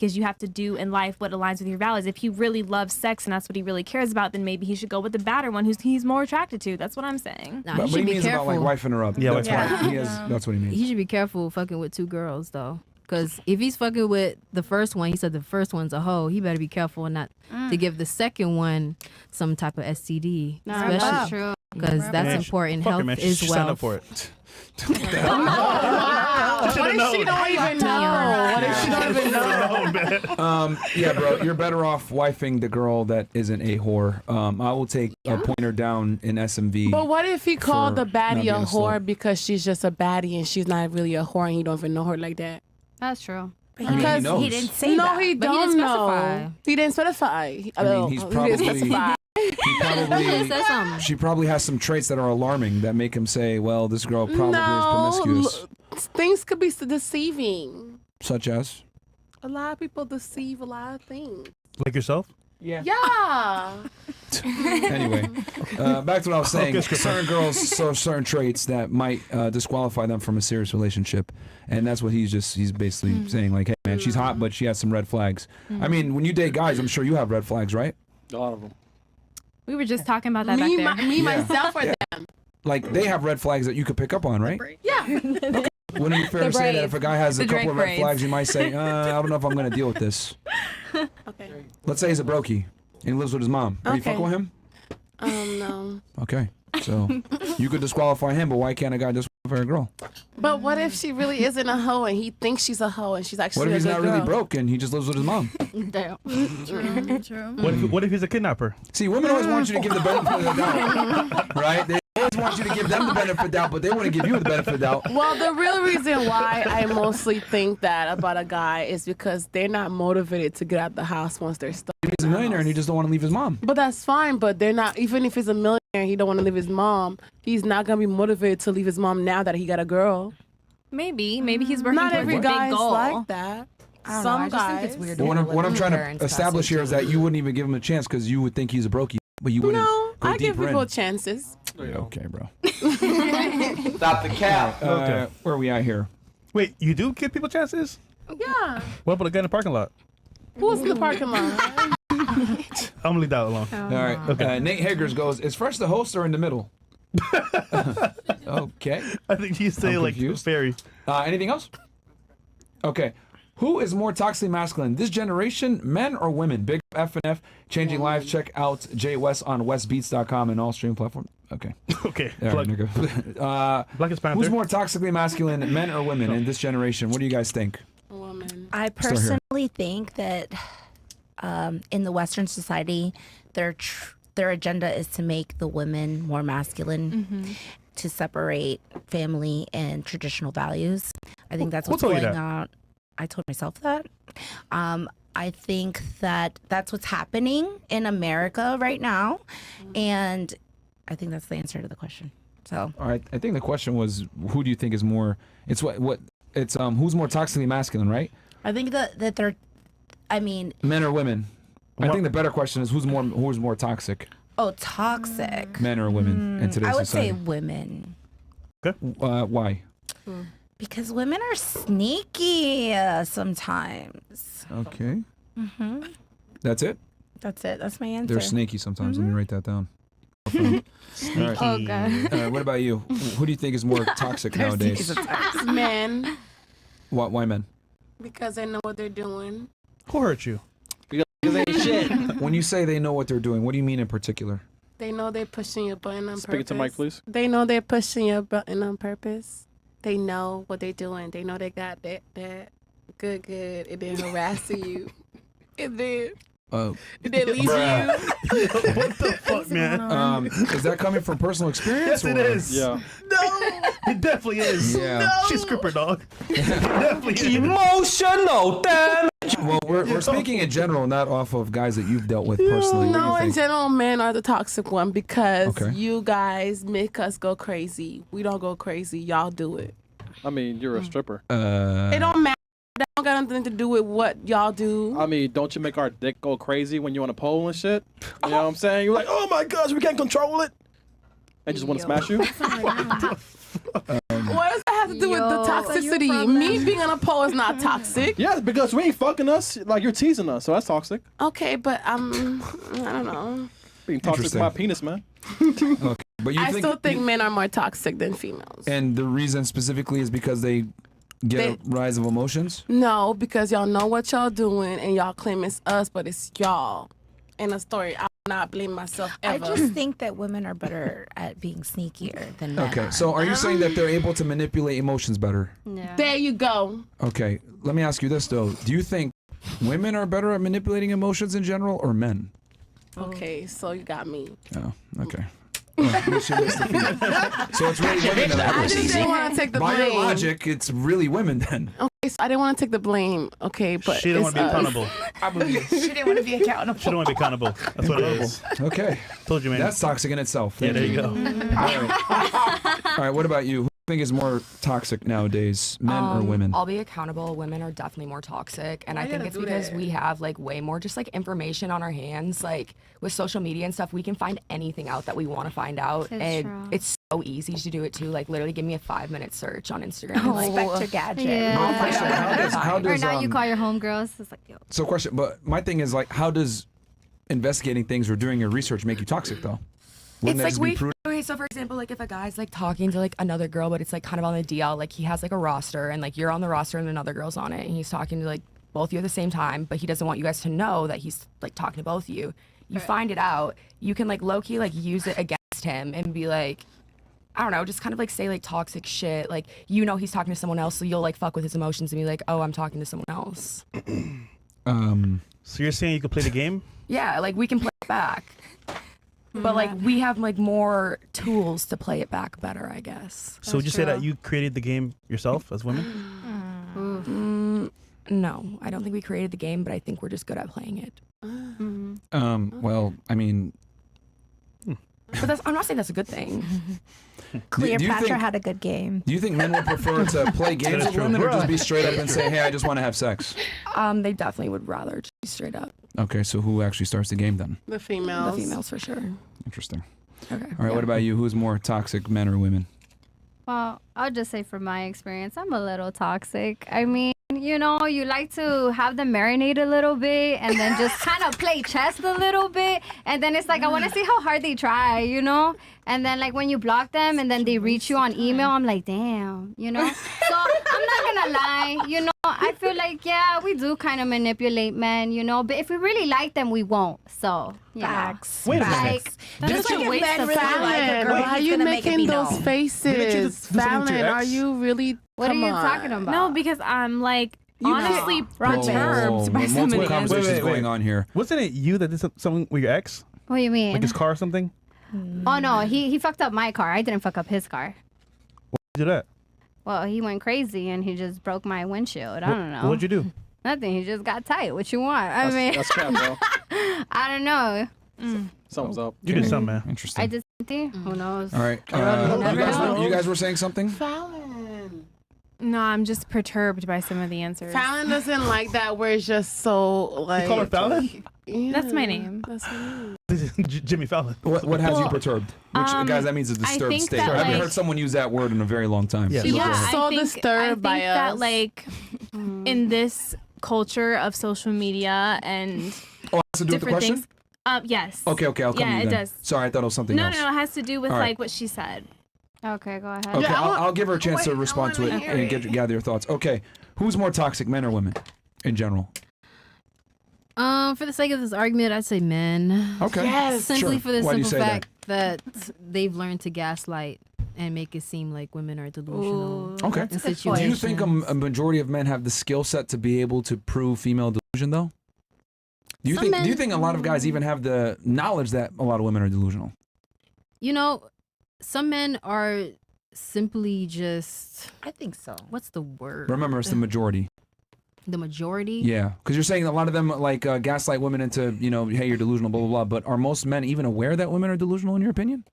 because you have to do in life what aligns with your values. If he really loves sex and that's what he really cares about, then maybe he should go with the badder one he's more attracted to. That's what I'm saying. Nah, but he means careful. about like wifing her up. Yeah, That's what he means. He should be careful fucking with 2 girls though. Because if he's fucking with the first one, he said the first one's a hoe, he better be careful not to give the second one some type of STD. That's true. Because that's important. Health is wealth. wealth. Sign up for it. What if she don't even know? What if she don't even know? Yeah, bro, you're better off wifing the girl that isn't a whore. I will take a pointer down in SMV. But what if he called the baddie not a being a whore because she's just a baddie and she's not really a whore and you don't even know her like that? That's true. Because He didn't say no, that. he But he don't didn't know. specify. He didn't specify. I mean, he's probably. Say something. She probably has some traits that are alarming that make him say, "Well, this girl probably is promiscuous." Things could be deceiving. Such as. A lot of people deceive a lot of things. Like yourself? Yeah. Yeah. Anyway, back to what I was saying. Okay, Certain girls show certain traits that might disqualify them from a serious relationship, and that's what he's basically saying. Like, hey man, she's hot, but she has some red flags. I mean, when you date guys, I'm sure you have red flags, right? A lot of them. We were just talking about that back there. Myself, or them. Like they have red flags that you could pick up on, right? Yeah. Wouldn't it be fair to say that if a guy has a couple of red flags, you might say, I don't know if I'm going to deal with this. Okay. Let's say he's a brokey and he lives with his mom. Are you fucking with him? No. Okay. So you could disqualify him, but why can't a guy disqualify a girl? But what if she really isn't a hoe and he thinks she's a hoe and she's actually What if he's a good not really girl? broke and he just lives with his mom? Damn. True. What if he's a kidnapper? See, women always want you to give the benefit of the doubt, right? They always want you to give them the benefit of the doubt, but they want to give you the benefit of the doubt. Well, the real reason why I mostly think that about a guy is because they're not motivated to get out the house once they're stuck. He's a millionaire and he just don't want to leave his mom. But that's fine. But they're not. Even if he's a millionaire, and he don't want to leave his mom. He's not gonna be motivated to leave his mom now that he got a girl. Maybe he's working Not towards every a big guy's goal. like that. I Some just guys. think it's weird. But what I'm trying to establish here is that you wouldn't even give him a chance because you would think he's a brokey, but you wouldn't No, go I give deeper people in. chances. Okay, bro. Stop the cap. Okay. Where are we at here? Wait, you do give people chances? Yeah. What about a guy in the parking lot? Who's in the parking lot? I'm gonna leave that alone. All right. Okay. Nate Haggers goes, is Fresh the host or in the middle? Okay. I think you say I'm like confused. fairy. Anything else? Okay. Who is more toxically masculine, this generation, men or women? Big F&F, changing lives. Check out Jay West on westbeats.com and all streaming platforms. Okay. Okay. All right, Plug. nigga. Blackest Panther. Who's more toxically masculine, men or women, in this generation? What do you guys think? Woman. I Still here. personally think that in the Western society, their agenda is to make the women more masculine, to separate family and traditional values. I think that's what's Who told you going that? on. I told myself that. I think that that's what's happening in America right now, and I think that's the answer to the question. So, All right. I think the question was, who do you think is more? It's it's who's more toxically masculine, right? I think that they're. I mean, Men or women? I What- think the better question is who's more toxic, oh, toxic. men or women, in today's I would say society? women. Why? Because women are sneaky sometimes. Okay. That's it. That's it. That's my answer. They're snaky sometimes. Let me write that down. All right. Oh god. What about you? Who do you think is more toxic nowadays? Men, Why men? because they know what they're doing. Who hurt you? Because they ain't shit. When you say they know what they're doing, what do you mean in particular? They know they're pushing your button on Speak it purpose. to Mike, please. They know they're pushing your button on purpose. They know what they're doing. They know they got that good, and then harassing you. And then leave you. What the fuck, man? Is that coming from personal experience? Yes, it or- is. Yeah. It definitely is. Yeah. She's Scripper dog. It definitely is. Emotional damage. Well, we're speaking in general, not off of guys that you've dealt with personally. What do No, you in think? general, men are the toxic one because Okay. you guys make us go crazy. We don't go crazy. Y'all do it. I mean, you're a stripper. It don't matter. That don't got nothing to do with what y'all do. I mean, don't you make our dick go crazy when you're on a pole and shit? You know what I'm saying? You're like, oh my gosh, we can't control it. And just want to smash you? What does that have to do with the Yo, so you toxicity? problem. Me being on a pole is not toxic. Yeah, because we ain't fucking us. Like, you're teasing us, so that's toxic. Okay, but I don't know. Being toxic with Interesting. my penis, man. Okay, but you I think still think men are more toxic than females. and the reason specifically is because they get a rise of emotions? No, because y'all know what y'all doing and y'all claim it's us, but it's y'all. In a story, I will not blame myself ever. I just think that women are better at being sneakier than men. Okay, are. so are you saying that they're able to manipulate emotions better? Yeah. There you go. Okay, let me ask you this though. Do you think women are better at manipulating emotions in general or men? Okay, so you got me. Oh, okay. Oh, we should list the female. So it's really women that I are just didn't want to take the By blame. your logic, it's really women then. Okay, so I didn't want to take the blame. Okay, but She don't want to be it's us. accountable. I believe. She didn't want to be accountable. She don't want to be accountable. That's what it is. Okay, Told you, man. that's toxic in itself. yeah, there you go. All right. All right, what about you? Who do you think is more toxic nowadays, men or women? I'll be accountable. Women are definitely more toxic, and I think gotta it's do because that? we have like way more just like information on our hands. Like with social media and stuff, we can find anything out that we want to find out, It's and true. it's so easy to do it too. Like literally, give me a 5-minute search on Instagram. and, like, Inspector Gadget. Yeah. Oh my Question, God. how Or does, now you call your homegirls. It's like, yo. so question, but my thing is like, how does investigating things or doing your research make you toxic though? Wouldn't that It's like just be we. prudent? Okay, so for example, like if a guy's like talking to like another girl, but it's like kind of on the DL, like he has like a roster, and like you're on the roster and another girl's on it, and he's talking to like both of you at the same time, but he doesn't want you guys to know that he's like talking to both of you. You find it out, you can like low key like use it against him and be like, I don't know, just kind of like say like toxic shit. Like, you know, he's talking to someone else, so you'll like fuck with his emotions and be like, oh, I'm talking to someone else. So you're saying you could play the game? Yeah, like we can play it back. But like we have like more tools to play it back better, I guess. So would you say that you created the game yourself as women? No, I don't think we created the game, but I think we're just good at playing it. Well, I mean, But that's, I'm not saying that's a good thing. do you Cleopatra think- had a good game. do you think men would prefer to play games with true. women or just be straight up and say, hey, I just want to have sex? They definitely would rather just be straight up. Okay, so who actually starts the game then? The females. The females for sure. Interesting. Okay. All right, what about you? Who's more toxic, men or women? Well, I'll just say from my experience, I'm a little toxic. I mean, you know, you like to have them marinate a little bit and then just kind of play chess a little bit. And then it's like, I want to see how hard they try, you know? And then, like, when you block them and then they reach you on email, I'm like, damn, you know? So I'm not going to lie, you know? I feel like, yeah, we do kind of manipulate men, you know? But if we really like them, we won't. So, you know. Facts. Wait a minute. Like, that's Just a like if waste men of really time. like a Fallon, girl, why are he's you gonna make it making be those known. faces? Didn't you do something to Fallon, your are ex? you really? What are come you on. talking about? No, because I'm like honestly perturbed by some of multiple the conversations answers. going on here. Wasn't it you that did something with your ex? What do you mean? Like his car or something? Oh, no, he fucked up my car. I didn't fuck up his car. You do that? Well, he went crazy and he just broke my windshield. I don't know. What'd you do? Nothing. He just got tight. What you want? I mean, That's crap, bro. I don't know. Something's up. You did something, man. Interesting. I did something. Who knows? All right. You guys were saying something? Fallon. No, I'm just perturbed by some of the answers. Fallon doesn't like that where it's just so like. You call her Fallon? Yeah, That's my name. That's my name. Jimmy Fallon. What has you perturbed? Which, guys, that means a disturbed think state. that, I haven't like- heard someone use that word in a very long time. Yeah. So Yeah. go ahead. So I think disturbed by that us. like in this culture of social media and Oh, it has to do with the different question? things. Yes. Okay, I'll come to Yeah, you it then. does. Sorry, I thought it was something No, else. no, it has to do with All right. like what she said. Okay, go ahead. Okay, Yeah, I'll give her a chance to wait, I respond to it wanna hear and it. gather your thoughts. Okay, who's more toxic, men or women, in general? For the sake of this argument, I'd say men. Okay, Yes. Simply sure. for the Why do you simple say fact that they've learned to gaslight and make it seem like women are delusional. that? Okay. in Do situations. you think a majority of men have the skill set to be able to prove female delusion, though? Do you Some think? Do you men- think a lot of guys even have the knowledge that a lot of women are delusional? You know, some men are simply just, I think so. what's the word? Remember, it's the majority. The majority? Yeah, because you're saying a lot of them like gaslight women into, you know, hey, you're delusional, blah blah blah. But are most men even aware that women are delusional, in your opinion?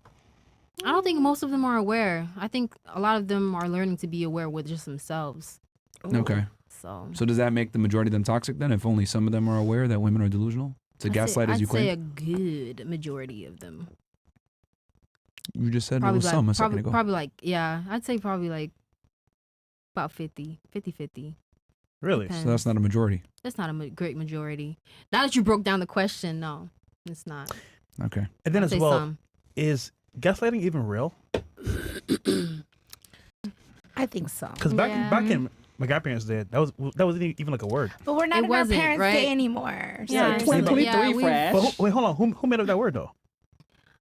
I don't think most of them are aware. I think a lot of them are learning to be aware with just themselves. Okay. So So does that make the majority of them toxic then? If only some of them are aware that women are delusional, to gaslight as you I'd say claim. a good majority of them. You just said it Probably was some a second ago. probably like, yeah, I'd say probably like about 50. Really? So that's not a majority. That's not a great majority. Now that you broke down the question, no, it's not. Okay. And then I'd as say well, some. is gaslighting even real? I think so. Because back in my grandparents' day, that wasn't even like a word. But we're not It in our wasn't, parents' right? day anymore. Yeah, So- 2023 we- fresh. But wait, hold on. Who made up that word though?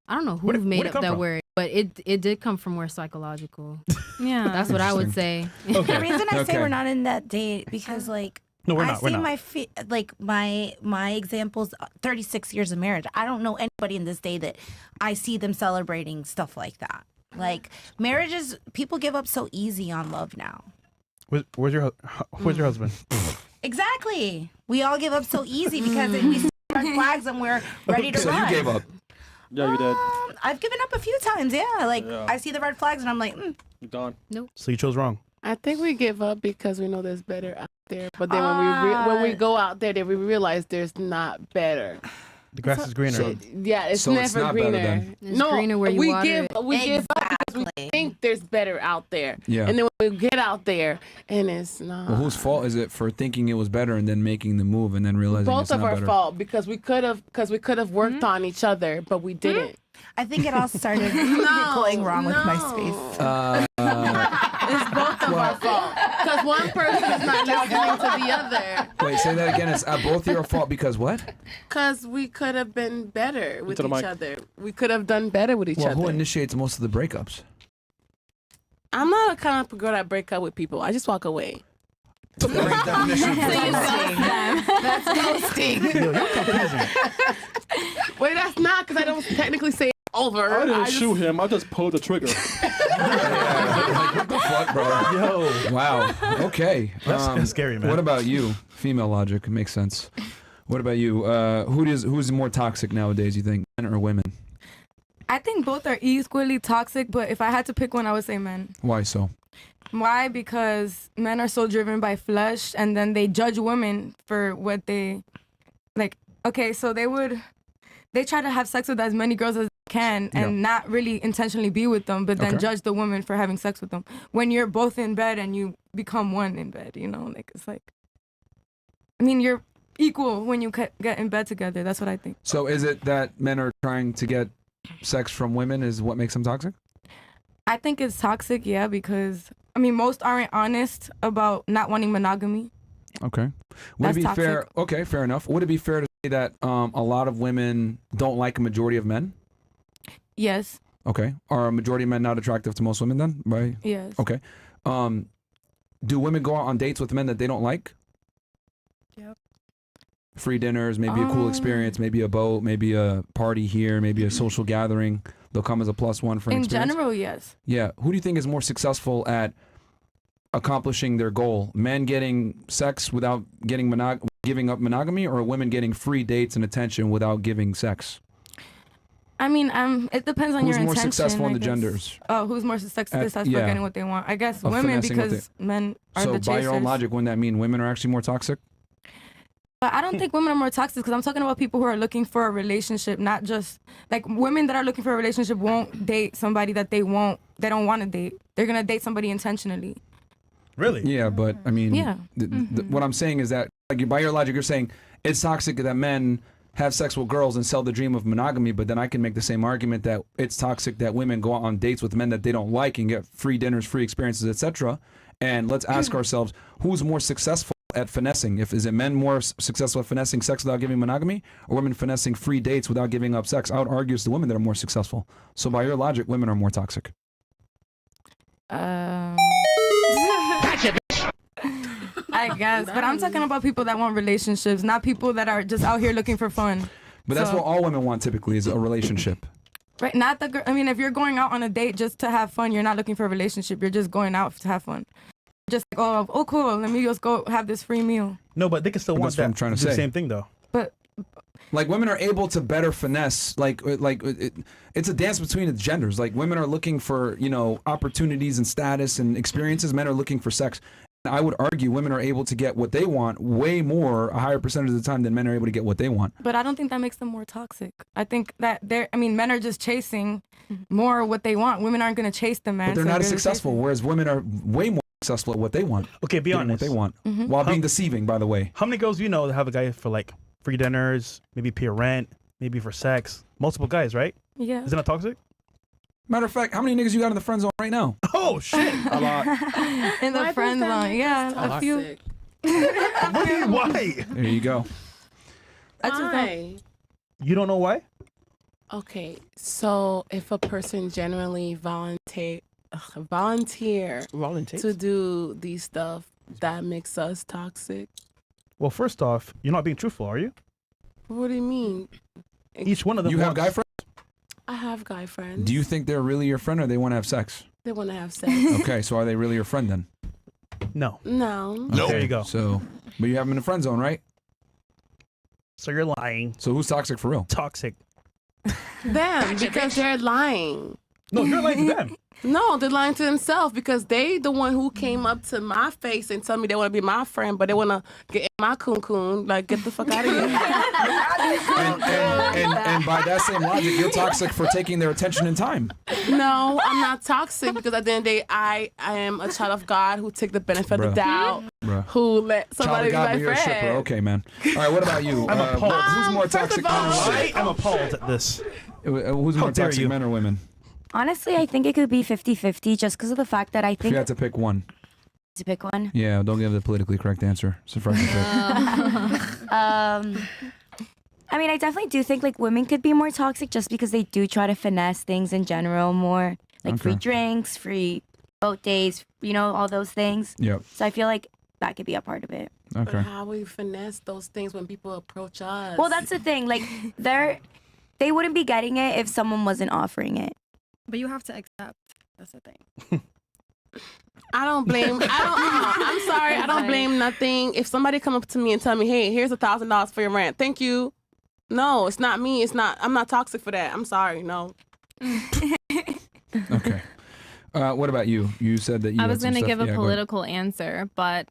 I don't know who Where'd it made up come that from? word, but it did come from more psychological. Yeah. That's what I would say. The reason I Okay. say we're not in that date because like No, we're I not. We're see not. my examples 36 years of marriage. I don't know anybody in this day that I see them celebrating stuff like that. Like marriages, people give up so easy on love now. Where's your husband? Exactly. We all give up so easy because we see red flags and we're ready to So run. you gave up. Yeah, you did. I've given up a few times. Yeah, like Yeah. I see the red flags and I'm like, You're done. So you chose wrong. I think we give up because we know there's better out there. But then when we go out there, then we realize there's not better. The grass is greener. So- Yeah, it's So never it's not better greener. then? It's greener where you we water give it. we give up because we think there's better out there. Yeah. And then when we get out there and it's not. Well, whose fault is it for thinking it was better and then making the move and then realizing Both it's of not our better? fault because we could have worked on each other, but we didn't. I think it all started going wrong with MySpace. It's both of our fault because one person is not listening to the other. Wait, say that again. It's both your fault because what? Because we could have been better with To the each mic. other. We could have done better with each Well, other. who initiates most of the breakups? I'm not a kind of girl that break up with people. I just walk away. That's the definition of That's ghosting. Yo, you're confusing. Wait, that's not because I don't technically say it's over. I didn't just- shoot him. I just pulled the trigger. like, what the fuck, bro? Yo. Wow. Okay. That's scary, man. What about you? Female logic makes sense. What about you? Who's more toxic nowadays? You think, men or women? I think both are equally toxic, but if I had to pick one, I would say men. Why so? Why? Because men are so driven by flesh, and then they judge women for what they like. Okay, so they try to have sex with as many girls as they can, and not really intentionally be with them, but then Okay. judge the woman for having sex with them. When you're both in bed and you become one in bed, you know, like it's like. I mean, you're equal when you get in bed together. That's what I think. So is it that men are trying to get sex from women is what makes them toxic? I think it's toxic, yeah, because I mean, most aren't honest about not wanting monogamy. Okay. Would That's it be fair? toxic. Okay, fair enough. Would it be fair to say that a lot of women don't like a majority of men? Yes, Okay. Are a majority of men not attractive to most women then? Right. yes. Okay. Do women go out on dates with men that they don't like? Yep. Free dinners, maybe a cool experience, maybe a boat, maybe a party here, maybe a social gathering. They'll come as a +1 for an In experience. general, yes. Yeah. Who do you think is more successful at accomplishing their goal? Men getting sex without getting giving up monogamy, or women getting free dates and attention without giving sex? I mean, it depends on Who's your more intention. successful in I the guess. genders? Oh, who's more successful At- for yeah. getting what they want? I guess Of women, finessing what because men are So the by your own chasers. logic, wouldn't that mean women are actually more toxic? But I don't think women are more toxic because I'm talking about people who are looking for a relationship, not just like women that are looking for a relationship won't date somebody that they don't want to date. They're gonna date somebody intentionally. Really? Yeah, but I mean, Yeah. what I'm saying is that, like, by your logic, you're saying it's toxic that men have sex with girls and sell the dream of monogamy, but then I can make the same argument that it's toxic that women go out on dates with men that they don't like and get free dinners, free experiences, etc. And let's ask ourselves, who's more successful at finessing? Is it men more successful at finessing sex without giving monogamy, or women finessing free dates without giving up sex? I would argue it's the women that are more successful. So by your logic, women are more toxic. I guess, but I'm talking about people that want relationships, not people that are just out here looking for fun. But that's So- what all women want typically, is a relationship. Right? Not the girl. I mean, if you're going out on a date just to have fun, you're not looking for a relationship. You're just going out to have fun. Just like, oh, cool. Let me just go have this free meal. No, but they can still But want that's what that. I'm trying to do the say. same thing though. But Like, women are able to better finesse, it's a dance between the genders. Like, women are looking for, opportunities and status and experiences. Men are looking for sex. I would argue women are able to get what they want way more, a higher percentage of the time than men are able to get what they want. But I don't think that makes them more toxic. I think that men are just chasing more what they want. Women aren't going to chase the man. But they're so not as just successful, chasing. whereas women are way more successful at what they want. Okay, be Getting honest. what they want, while being deceiving, by the way. How many girls do you know that have a guy for like free dinners, maybe pay rent, maybe for sex? Multiple guys, right? Yeah. Isn't that toxic? Matter of fact, how many niggas you got in the friend zone right now? Oh shit! A lot. In the friend zone, yeah, a few. Why? There you go. Why? You don't know why? Okay, so if a person generally volunteer to do these stuff, that makes us toxic. Well, first off, you're not being truthful, are you? What do you mean? Each one of them. You have wants- guy friends? I have guy friends. Do you think they're really your friend or they want to have sex? They want to have sex? Okay, so are they really your friend then? No. No. There you go. So, but you have them in the friend zone, right? So you're lying. So who's toxic for real? Toxic. Them, because they're lying. No, you're lying to them. No, they're lying to themselves because they the one who came up to my face and told me they want to be my friend, but they want to get in my coon. Like, get the fuck out of here. And by that same logic, you're toxic for taking their attention and time. No, I'm not toxic because at the end of the day, I am a child of God who take the benefit of the Bruh. doubt, Bruh. who let Child somebody of be God, my but you're a stripper. friend. Okay, man. All right, what about you? I'm appalled. Who's more First of toxic? all- I am appalled at this. Who's more dare toxic, you. men or women? Honestly, I think it could be 50-50 just because of the fact that I If think you had to pick one. to pick one. Yeah, don't give the politically correct answer. It's a fresh pick. I mean, I definitely do think like women could be more toxic just because they do try to finesse things in general more. Like free Okay. drinks, free boat days, all those things. Yep. So I feel like that could be a part of it. But Okay. how we finesse those things when people approach us? Well, that's the thing. Like, they wouldn't be getting it if someone wasn't offering it. But you have to accept. That's the thing. I don't blame. I'm sorry. I don't blame nothing. If somebody come up to me and tell me, "Hey, here's $1,000 for your rent," thank you. No, it's not me. It's not. I'm not toxic for that. I'm sorry. No. Okay. What about you? You said that you. I had was some going to stuff. give a Yeah, go ahead. political answer, but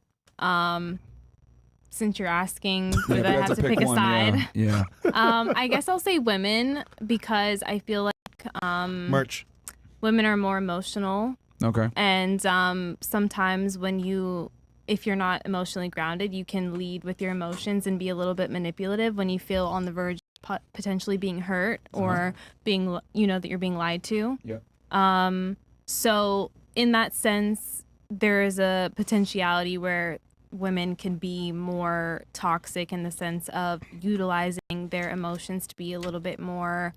since you're asking, Yeah, did we I have have to pick a one, side? Yeah. I guess I'll say women because I feel like Merch. women are more emotional. Okay. And sometimes if you're not emotionally grounded, you can lead with your emotions and be a little bit manipulative when you feel on the verge of potentially being hurt or being, that you're being lied to. Yeah. So in that sense, there is a potentiality where women can be more toxic in the sense of utilizing their emotions to be a little bit more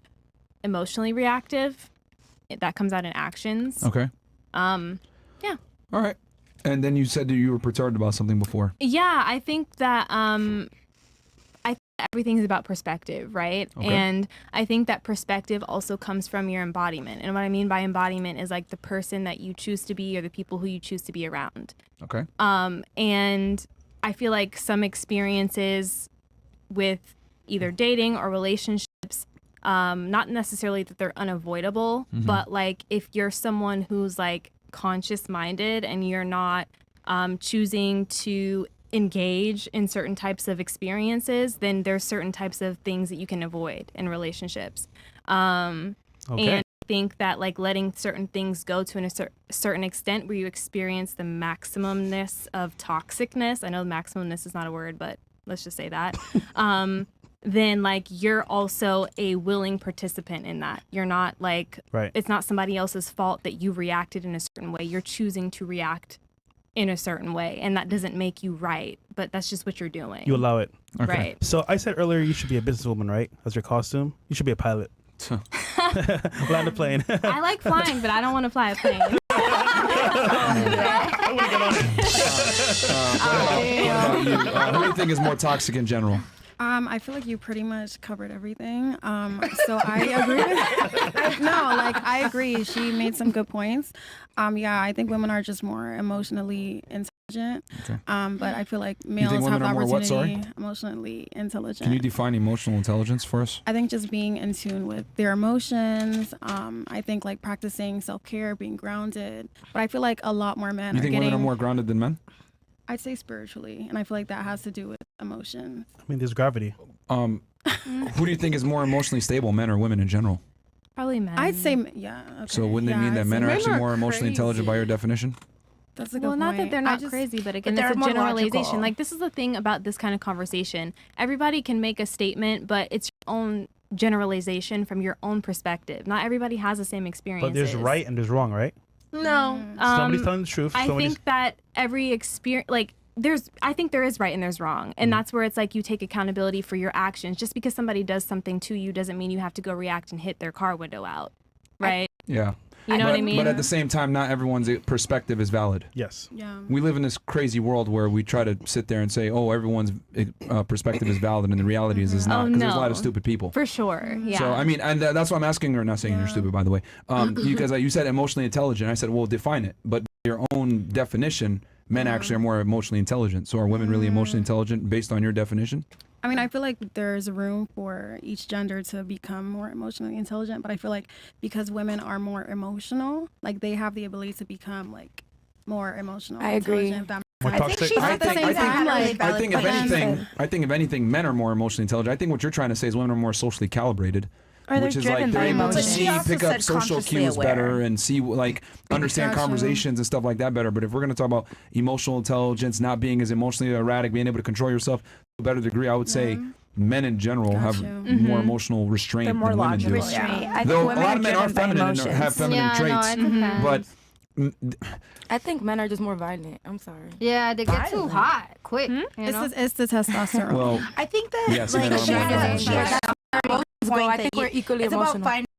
emotionally reactive. That comes out in actions. Okay. Yeah. All right. And then you said that you were perturbed about something before. Yeah, I think that everything's about perspective, right? Okay. And I think that perspective also comes from your embodiment. And what I mean by embodiment is like the person that you choose to be or the people who you choose to be around. Okay. And I feel like some experiences with either dating or relationships, not necessarily that they're unavoidable, but like if you're someone who's like conscious minded and you're not choosing to engage in certain types of experiences, then there's certain types of things that you can avoid in relationships. And I think that like letting certain things go to a certain extent where you experience the maximumness of toxicness, I know maximumness is not a word, but let's just say that, then like you're also a willing participant in that. You're not like, it's not somebody else's fault that you reacted in a certain way. You're choosing to react in a certain way, and that doesn't make you right, but that's just what you're doing. You allow it. Okay. Right. So I said earlier you should be a businesswoman, right? As your costume. You should be a pilot. Land a plane. I like flying, but I don't want to fly a plane. I want to get on it. What about you? Who do you think is more toxic in general? I feel like you pretty much covered everything. So I agree. I agree. She made some good points. Yeah, I think women are just more emotionally intelligent. Okay. But I feel like males think have women the are more what, opportunity sorry? emotionally intelligent. Can you define emotional intelligence for us? I think just being in tune with their emotions. I think like practicing self-care, being grounded. But I feel like a lot more men You are think getting. women are more grounded than men? I'd say spiritually, and I feel like that has to do with emotions. I mean, there's gravity. Who do you think is more emotionally stable, men or women in general? Probably men. I'd say, yeah. Okay. So wouldn't it mean that men are actually more emotionally intelligent by your definition? That's a good well, not that point. they're not crazy, but again, it's a generalization. Like, this is the thing about this kind of conversation. Everybody can make a statement, but it's your own generalization from your own perspective. Not everybody has the same experience. But there's right and there's wrong, right? No. Somebody's telling the truth. I think that every experience, like, I think there is right and there's wrong. And that's where it's like you take accountability for your actions. Just because somebody does something to you doesn't mean you have to go react and hit their car window out. Right? Yeah. You know what I mean? But at the same time, not everyone's perspective is valid. Yes. Yeah. We live in this crazy world where we try to sit there and say, oh, everyone's perspective is valid, and the reality is not, because there's a lot of stupid people. For sure, yeah. So, I mean, and that's why I'm asking her, not saying you're stupid, by the way, because you said emotionally intelligent. I said, well, define it. But your own definition, men actually are more emotionally intelligent. So are women really emotionally intelligent based on your definition? I mean, I feel like there's room for each gender to become more emotionally intelligent, but I feel like because women are more emotional, like they have the ability to become like more emotional. I agree. Intelligent, More toxic. I think if anything, men are more emotionally intelligent. I think what you're trying to say is women are more socially calibrated. Or Which is like they're able to see, pick up social cues better and see, like, understand conversations and stuff like that better. But if we're going to talk about emotional intelligence, not being as emotionally erratic, being able to control yourself to a better degree, I would say men in general have more emotional restraint They're more than women do. logical. Yeah. Though a lot of men are feminine and have feminine traits, but I think men are just more violent. I'm sorry. Yeah, they get too hot quick. You know? It's the testosterone. well, I think that yes, men are more I think we're equally it's emotional. about finding